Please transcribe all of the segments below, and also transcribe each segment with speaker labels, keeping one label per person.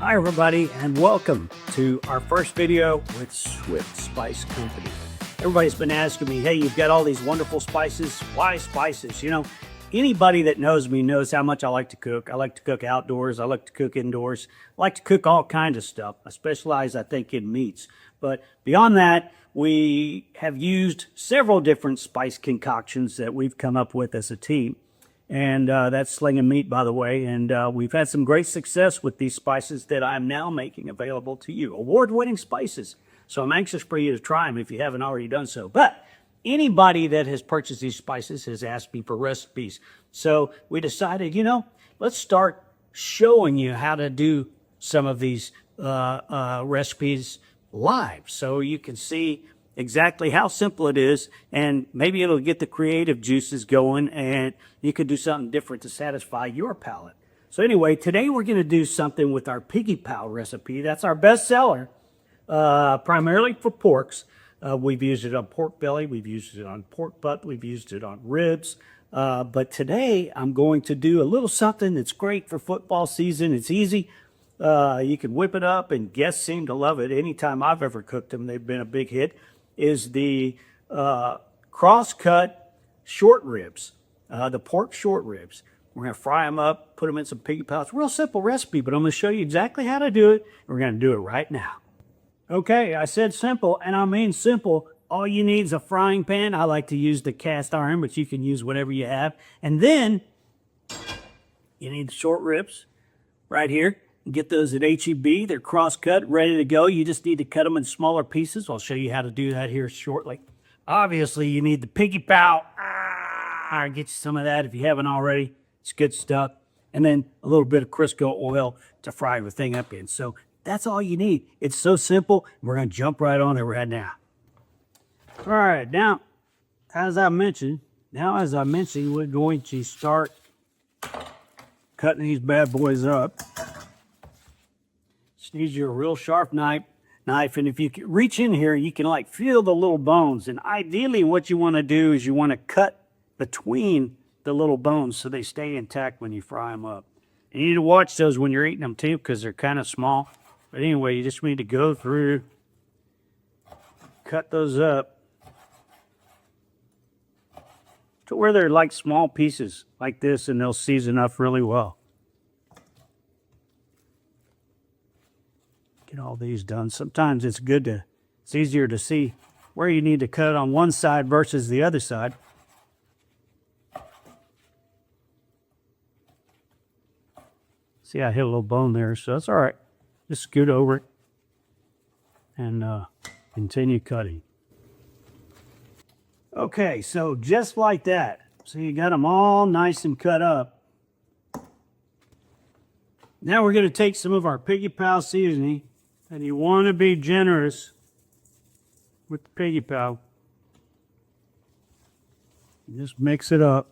Speaker 1: Hi everybody, and welcome to our first video with Swift Spice Company. Everybody's been asking me, hey, you've got all these wonderful spices. Why spices? You know, anybody that knows me knows how much I like to cook. I like to cook outdoors. I like to cook indoors. I like to cook all kinds of stuff. I specialize, I think, in meats. But beyond that, we have used several different spice concoctions that we've come up with as a team. And that's slinging meat, by the way. And we've had some great success with these spices that I'm now making available to you. Award-winning spices. So I'm anxious for you to try them if you haven't already done so. But anybody that has purchased these spices has asked me for recipes. So we decided, you know, let's start showing you how to do some of these recipes live so you can see exactly how simple it is, and maybe it'll get the creative juices going and you could do something different to satisfy your palate. So anyway, today we're going to do something with our Piggy Pow recipe. That's our best seller, primarily for porks. We've used it on pork belly, we've used it on pork butt, we've used it on ribs. But today I'm going to do a little something that's great for football season. It's easy. You can whip it up, and guests seem to love it. Anytime I've ever cooked them, they've been a big hit. Is the cross-cut short ribs, the pork short ribs. We're going to fry them up, put them in some Piggy Pow. It's a real simple recipe, but I'm going to show you exactly how to do it. We're going to do it right now. Okay, I said simple, and I mean simple. All you need is a frying pan. I like to use the cast iron, but you can use whatever you have. And then you need the short ribs right here. Get those at H-E-B. They're cross-cut, ready to go. You just need to cut them in smaller pieces. I'll show you how to do that here shortly. Obviously, you need the Piggy Pow. Get you some of that if you haven't already. It's good stuff. And then a little bit of Crisco oil to fry everything up in. So that's all you need. It's so simple. We're going to jump right on it right now. All right, now, as I mentioned, we're going to start cutting these bad boys up. Just need your real sharp knife, and if you can reach in here, you can like feel the little bones. And ideally, what you want to do is you want to cut between the little bones so they stay intact when you fry them up. And you need to watch those when you're eating them too, because they're kind of small. But anyway, you just need to go through, cut those up to where they're like small pieces like this, and they'll season up really well. Get all these done. Sometimes it's easier to see where you need to cut on one side versus the other side. See, I hit a little bone there, so that's all right. Just scoot over it and continue cutting. Okay, so just like that. So you got them all nice and cut up. Now we're going to take some of our Piggy Pow seasoning. And you want to be generous with the Piggy Pow. Just mix it up.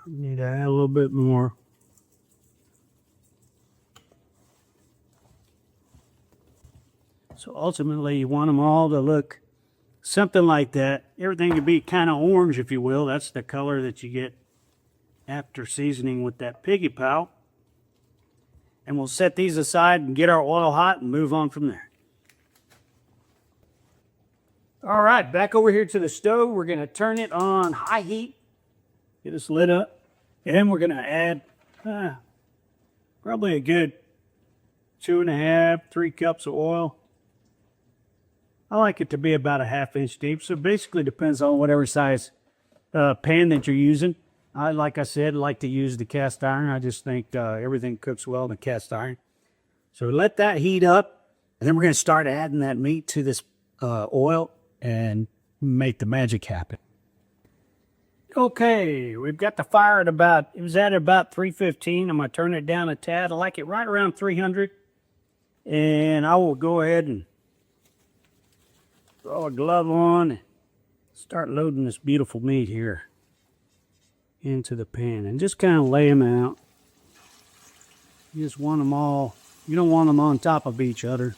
Speaker 1: You need to add a little bit more. So ultimately, you want them all to look something like that. Everything to be kind of orange, if you will. That's the color that you get after seasoning with that Piggy Pow. And we'll set these aside and get our oil hot and move on from there. All right, back over here to the stove. We're going to turn it on high heat. Get this lit up. And we're going to add probably a good 2.5, 3 cups of oil. I like it to be about a 1/2 inch deep. So basically depends on whatever size pan that you're using. Like I said, like to use the cast iron. I just think everything cooks well in the cast iron. So let that heat up, and then we're going to start adding that meat to this oil and make the magic happen. Okay, we've got the fire at about 315. I'm going to turn it down a tad. I like it right around 300. And I will go ahead and throw a glove on and start loading this beautiful meat here into the pan and just kind of lay them out. You just want them all, you don't want them on top of each other.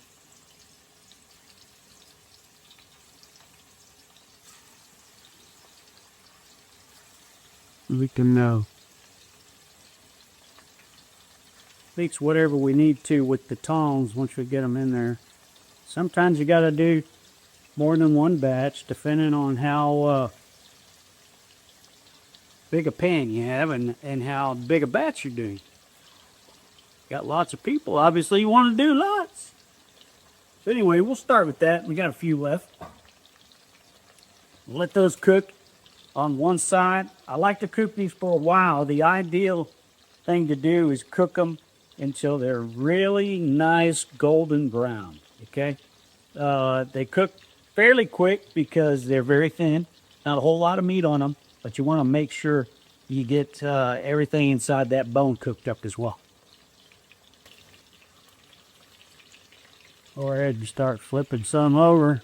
Speaker 1: We can Fix whatever we need to with the tongs once we get them in there. Sometimes you got to do more than one batch depending on how big a pan you have and how big a batch you're doing. Got lots of people, obviously you want to do lots. So anyway, we'll start with that. We got a few left. Let those cook on one side. I like to cook these for a while. The ideal thing to do is cook them until they're really nice golden brown, okay? They cook fairly quick because they're very thin. Not a whole lot of meat on them, but you want to make sure you get everything inside that bone cooked up as well. Go ahead and start flipping some over.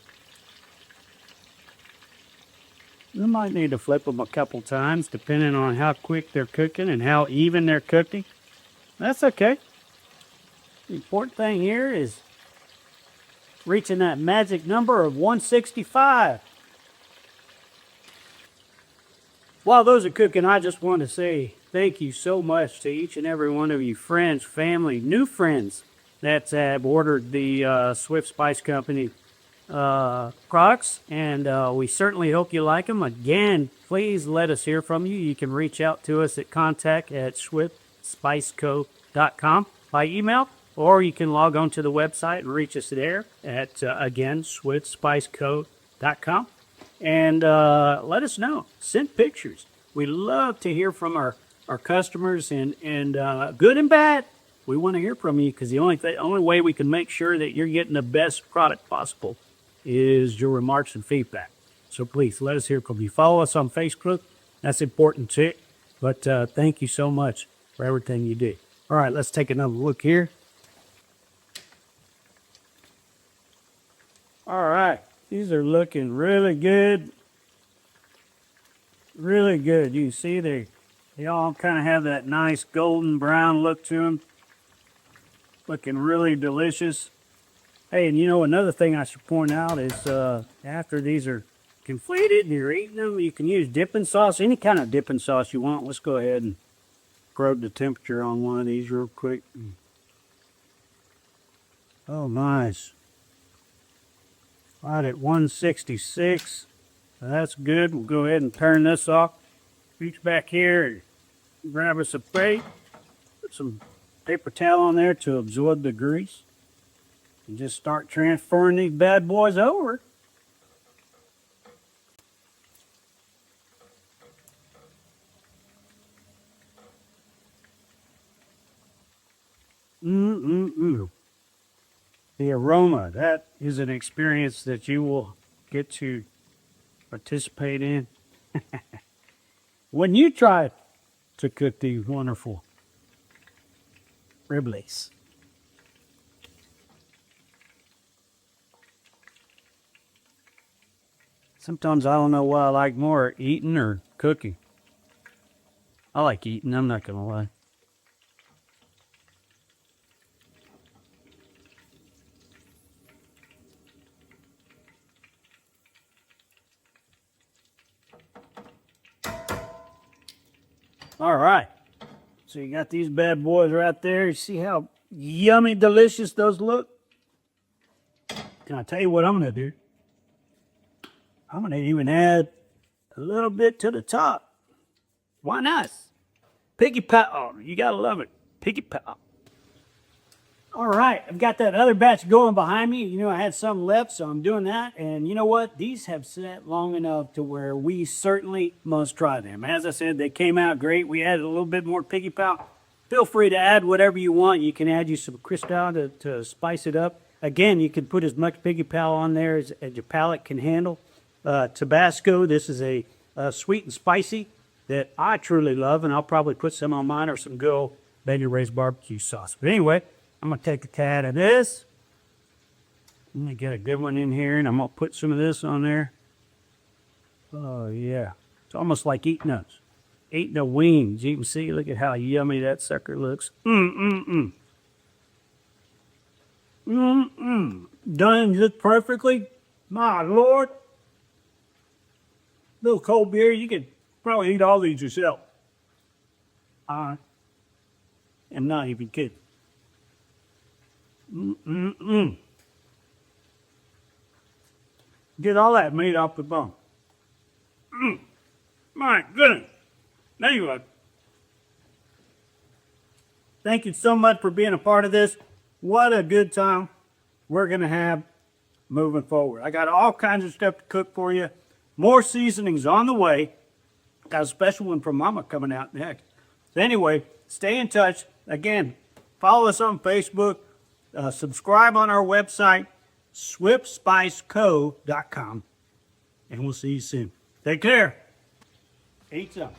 Speaker 1: You might need to flip them a couple times depending on how quick they're cooking and how even they're cooking. That's okay. The important thing here is reaching that magic number of 165. While those are cooking, I just want to say thank you so much to each and every one of you friends, family, new friends that have ordered the Swift Spice Company products, and we certainly hope you like them. Again, please let us hear from you. You can reach out to us at contact@swiftspiceco.com by email, or you can log on to the website and reach us there at, again, swiftspiceco.com. And let us know. Send pictures. We love to hear from our customers, and good and bad. We want to hear from you because the only way we can make sure that you're getting the best product possible is your remarks and feedback. So please let us hear from you. Follow us on Facebook. That's important too. But thank you so much for everything you do. All right, let's take another look here. All right, these are looking really good. Really good. You see they all kind of have that nice golden brown look to them. Looking really delicious. Hey, and you know, another thing I should point out is after these are completed and you're eating them, you can use dipping sauce, any kind of dipping sauce you want. Let's go ahead and probe the temperature on one of these real quick. Oh, nice. Right at 166. That's good. We'll go ahead and turn this off. Reach back here and grab us a plate. Put some paper towel on there to absorb the grease. And just start transferring these bad boys over. The aroma, that is an experience that you will get to participate in when you try to cook these wonderful Riblets. Sometimes I don't know what I like more, eating or cooking. I like eating, I'm not gonna lie. All right, so you got these bad boys right there. You see how yummy, delicious those look? Can I tell you what I'm gonna do? I'm gonna even add a little bit to the top. Why not? Piggy Pow, you gotta love it. Piggy Pow. All right, I've got that other batch going behind me. You know, I had some left, so I'm doing that. And you know what? These have sat long enough to where we certainly must try them. As I said, they came out great. We added a little bit more Piggy Pow. Feel free to add whatever you want. You can add you some Cristal to spice it up. Again, you can put as much Piggy Pow on there as your palate can handle. Tabasco, this is a sweet and spicy that I truly love, and I'll probably put some on mine or some good old Betty Ray's barbecue sauce. But anyway, I'm going to take a tad of this. I'm going to get a good one in here, and I'm going to put some of this on there. Oh, yeah. It's almost like eating the wings. You can see, look at how yummy that sucker looks. Done just perfectly. My Lord. Little cold beer, you could probably eat all these yourself. I am not even kidding. Get all that meat off the bone. My goodness. There you are. Thank you so much for being a part of this. What a good time we're going to have moving forward. I got all kinds of stuff to cook for you. More seasonings on the way. Got a special one from Mama coming out next. So anyway, stay in touch. Again, follow us on Facebook. Subscribe on our website, swiftspiceco.com. And we'll see you soon. Take care. Eat some.